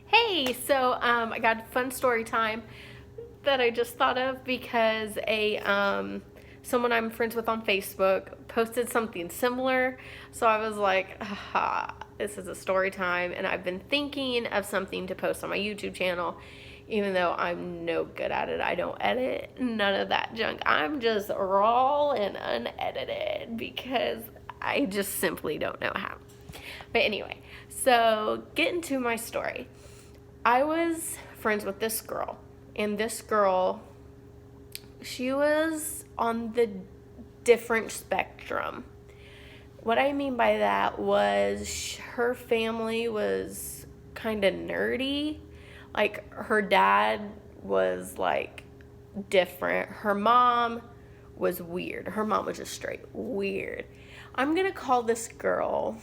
Hey, I got a fun story time that I just thought of because someone I'm friends with on Facebook posted something similar. So I was like, aha, this is a story time, and I've been thinking of something to post on my YouTube channel. Even though I'm no good at it, I don't edit, none of that junk. I'm just raw and unedited because I just simply don't know how. But anyway, so getting to my story. I was friends with this girl, and this girl, she was on the different spectrum. What I mean by that was her family was kind of nerdy. Like, her dad was like different. Her mom was weird. Her mom was just straight weird. I'm gonna call this girl,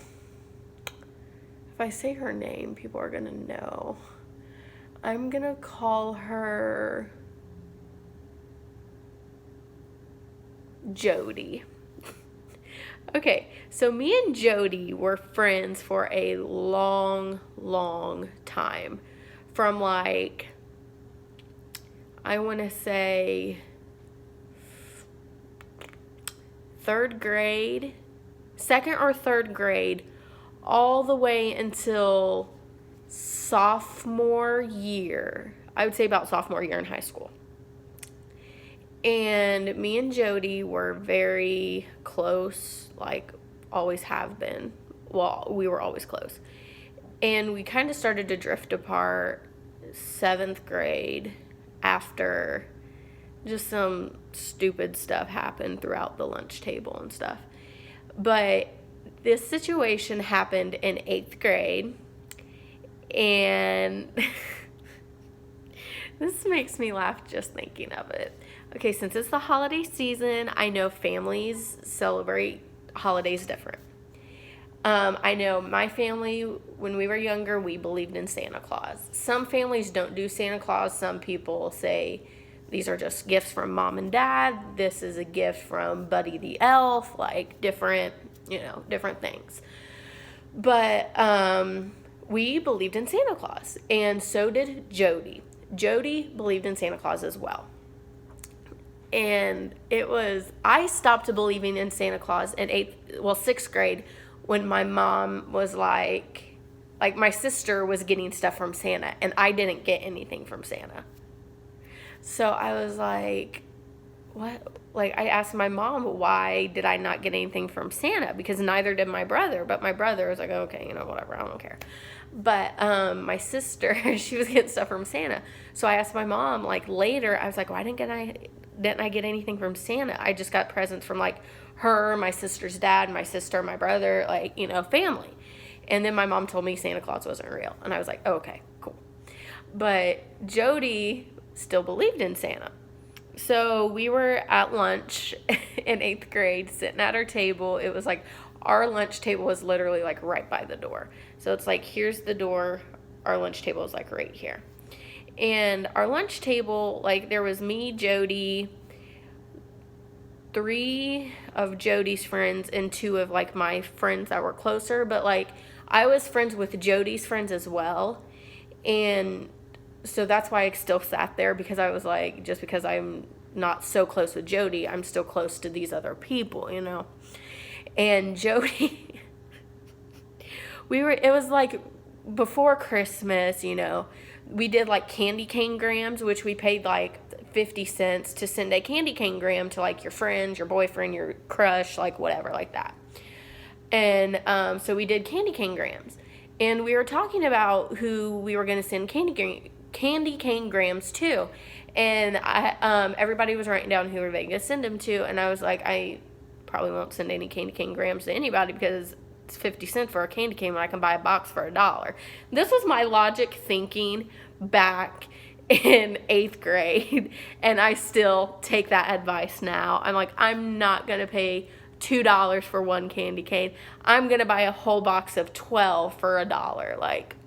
if I say her name, people are gonna know. I'm gonna call her Jody. Okay, so me and Jody were friends for a long, long time. From like, I wanna say third grade, second or third grade, all the way until sophomore year. I would say about sophomore year in high school. And me and Jody were very close, like always have been. Well, we were always close. And we kind of started to drift apart 7th grade after just some stupid stuff happened throughout the lunch table and stuff. But this situation happened in 8th grade. And this makes me laugh just thinking of it. Okay, since it's the holiday season, I know families celebrate holidays different. I know my family, when we were younger, we believed in Santa Claus. Some families don't do Santa Claus. Some people say these are just gifts from mom and dad. This is a gift from Buddy the Elf, like different things. But we believed in Santa Claus, and so did Jody. Jody believed in Santa Claus as well. And I stopped believing in Santa Claus in 6th grade when my mom was like my sister was getting stuff from Santa, and I didn't get anything from Santa. So I was like, what? Like, I asked my mom, why did I not get anything from Santa? Because neither did my brother. But my brother was like, okay, whatever, I don't care. But my sister, she was getting stuff from Santa. So I asked my mom, like, later, I was like, why didn't I get anything from Santa? I just got presents from, like, her, my sister's dad, my sister, my brother, like, family. And then my mom told me Santa Claus wasn't real. And I was like, oh, okay, cool. But Jody still believed in Santa. So we were at lunch in 8th grade, sitting at our table. It was like, our lunch table was literally like right by the door. So it's like, here's the door. Our lunch table is like right here. And our lunch table, like, there was me, Jody, 3 of Jody's friends, and 2 of like my friends that were closer. But like, I was friends with Jody's friends as well. And so that's why I still sat there, because I was like, just because I'm not so close with Jody, I'm still close to these other people, And Jody, it was like before Christmas, we did like candy cane grams, which we paid like 50 cents to send a candy cane gram to like your friends, your boyfriend, your crush, like whatever, like that. And so we did candy cane grams. And we were talking about who we were going to send candy cane grams to, and everybody was writing down who we were going to send them to, and I was like, I probably won't send any candy cane grams to anybody because it's 50 cents for a candy cane when I can buy a box for $1. This was my logic thinking back in 8th grade, and I still take that advice now. I'm like, I'm not going to pay $2 for one candy cane. I'm going to buy a whole box of 12 for $1, like,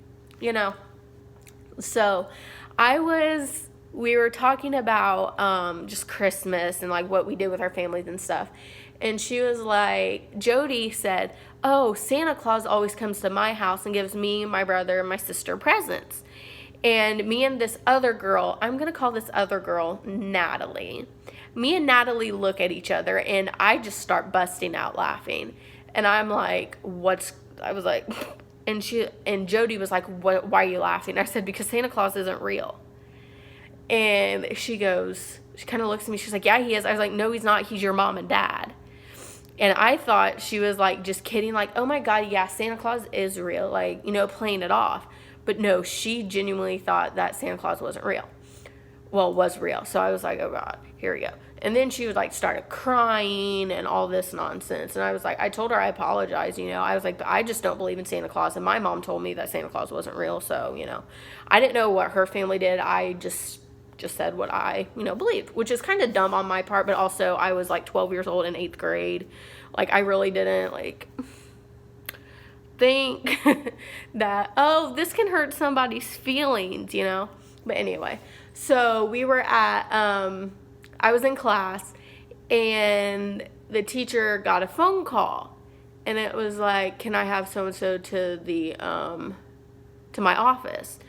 So we were talking about just Christmas and like what we did with our families and stuff. And she was like, Jody said, oh, Santa Claus always comes to my house and gives me, my brother, and my sister presents. And me and this other girl, I'm going to call this other girl Natalie. Me and Natalie look at each other, and I just start busting out laughing. And I'm like, I was like, and Jody was like, why are you laughing? I said, because Santa Claus isn't real. And she kind of looks at me, she's like, yeah, he is. I was like, no, he's not. He's your mom and dad. And I thought she was like just kidding, like, oh my God, yeah, Santa Claus is real, like, playing it off. But no, she genuinely thought that Santa Claus wasn't real. Well, was real. So I was like, oh God, here we go. And then she was like, started crying and all this nonsense. And I was like, I told her I apologize, I was like, but I just don't believe in Santa Claus. And my mom told me that Santa Claus wasn't real. So, I didn't know what her family did. I just said what I, believed, which is kind of dumb on my part. But also I was like 12 years old in 8th grade. Like, I really didn't think that, oh, this can hurt somebody's feelings, But anyway, so we were at, I was in class, and the teacher got a phone call, and it was like, can I have so-and-so to to my office?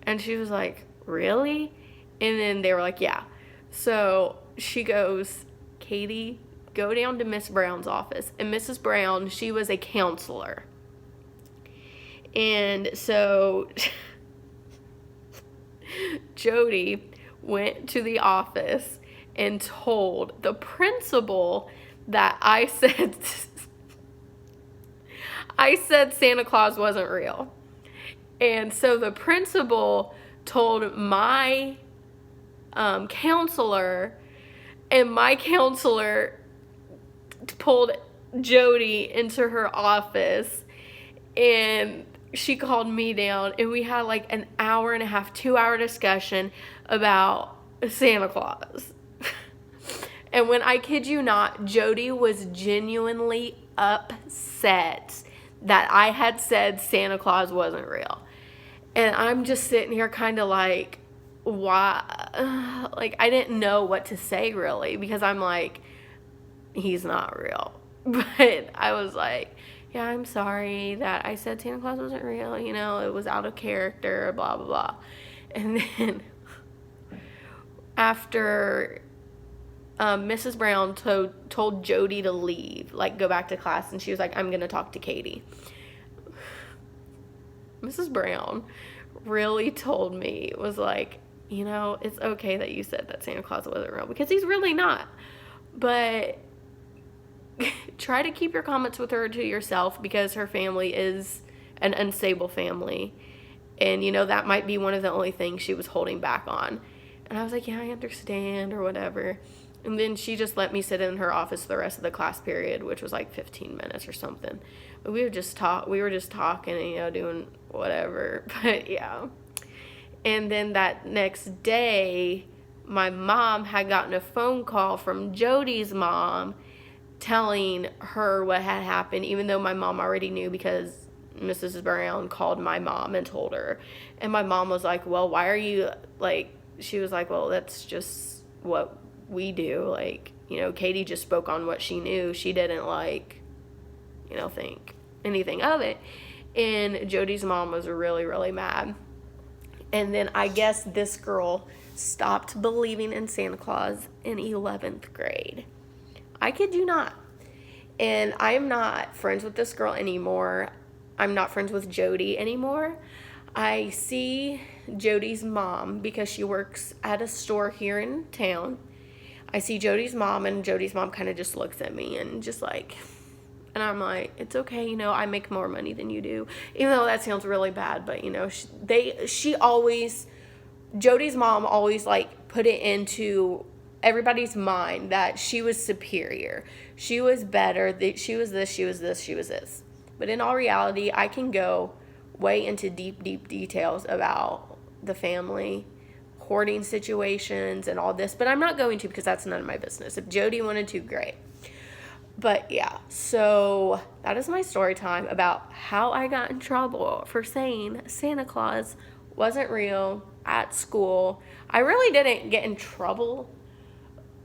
And she was like, really? And then they were like, yeah. So she goes, Katie, go down to Miss Brown's office. And Mrs. Brown, she was a counselor. And so Jody went to the office and told the principal that I said Santa Claus wasn't real. And so the principal told my counselor, and my counselor pulled Jody into her office, and she called me down, and we had like an hour and a half, 2-hour discussion about Santa Claus. And when I kid you not, Jody was genuinely upset that I had said Santa Claus wasn't real. And I'm just sitting here kind of like, why? Like, I didn't know what to say really, because I'm like, he's not real. But I was like, yeah, I'm sorry that I said Santa Claus wasn't real. It was out of character, blah, blah, blah. And then after Mrs. Brown told Jody to leave, like go back to class, and she was like, I'm going to talk to Katie. Mrs. Brown really told me, was like, it's okay that you said that Santa Claus wasn't real, because he's really not. But try to keep your comments with her to yourself, because her family is an unstable family. And, that might be one of the only things she was holding back on. And I was like, yeah, I understand, or whatever. And then she just let me sit in her office the rest of the class period, which was like 15 minutes or something. But we were just talking and, doing whatever. But yeah. And then that next day, my mom had gotten a phone call from Jody's mom telling her what had happened, even though my mom already knew, because Mrs. Brown called my mom and told her. And my mom was like, well, why are you, she was like, well, that's just what we do. Katie just spoke on what she knew. She didn't think anything of it. And Jody's mom was really, really mad. And then I guess this girl stopped believing in Santa Claus in 11th grade. I kid you not. And I am not friends with this girl anymore. I'm not friends with Jody anymore. I see Jody's mom because she works at a store here in town. I see Jody's mom, and Jody's mom kind of just looks at me and just and I'm like, it's okay, I make more money than you do. Even though that sounds really bad, but Jody's mom always put it into everybody's mind that she was superior. She was better. She was this, she was this, she was this. But in all reality, I can go way into deep, deep details about the family, hoarding situations and all this, but I'm not going to, because that's none of my business. If Jody wanted to, great. But yeah, so that is my story time about how I got in trouble for saying Santa Claus wasn't real at school. I really didn't get in trouble,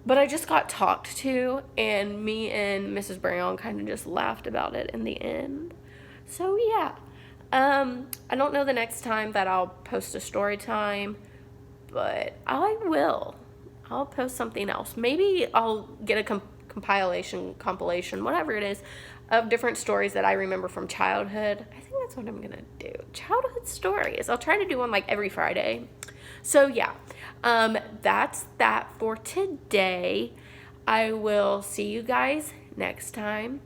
But I just got talked to, and me and Mrs. Brown kind of just laughed about it in the end. So yeah, I don't know the next time that I'll post a story time, but I will. I'll post something else. Maybe I'll get a compilation, whatever it is, of different stories that I remember from childhood. I think that's what I'm gonna do. Childhood stories. I'll try to do one like every Friday. So yeah, that's that for today. I will see you guys next time.